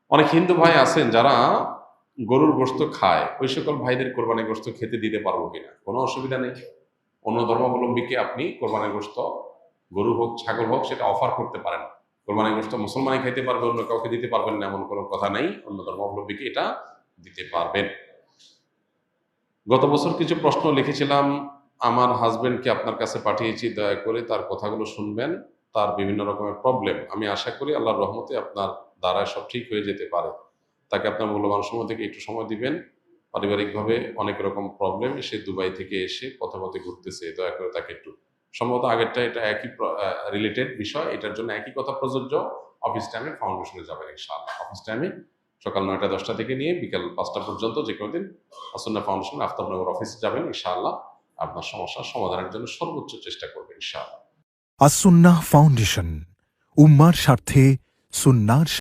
অনেক হিন্দু ভাই আছেন যারা গরুর গোশত খায়। ওই সকল ভাইদের কোরবানির গোশত খেতে দিতে পারবো কিনা? কোনো অসুবিধা নেই। অন্য ধর্মাবলম্বীকে আপনি কোরবানির গোশত, গরু হোক, ছাগল হোক সেটা অফার করতে পারেন। কোরবানির গোশত মুসলমানই খাইতে পারবে, অন্য কাউকে দিতে পারবেন না এমন কোনো কথা নেই। অন্য ধর্মাবলম্বীকে এটা দিতে পারবেন। গত বছর কিছু প্রশ্ন লিখেছিলাম, আমার হাসব্যান্ডকে আপনার কাছে পাঠিয়েছি, দয়া করে তার কথাগুলো শুনবেন। তার বিভিন্ন রকমের প্রবলেম। আমি আশা করি আল্লাহর রহমতে আপনার দ্বারায় সব ঠিক হয়ে যেতে পারে। তাকে আপনার মূল্যবান সময় থেকে একটু সময় দিবেন। পারিবারিকভাবে অনেক রকম প্রবলেম। সে দুবাই থেকে এসে পথে, পথে ঘুরতেছে। দয়া করে তাকে একটু, সম্ভবত আগেরটা এটা একই রিলেটেড বিষয়। এটার জন্য একই কথা প্রযোজ্য। অফিস টাইমে ফাউন্ডেশনে যাবেন ইনশাআল্লাহ। অফিস টাইমে সকাল ৯টা-১০টা থেকে নিয়ে বিকাল ৫টা পর্যন্ত যেকোনো দিন আসন্না ফাউন্ডেশন আফতাবনগর অফিসে যাবেন ইনশাআল্লাহ। আপনার সমস্যার সমাধানের জন্য সর্বোচ্চ চেষ্টা করবে ইনশাআল্লাহ। আসুন্নাহ ফাউন্ডেশন, উম্মার স্বার্থে, সুন্নাহর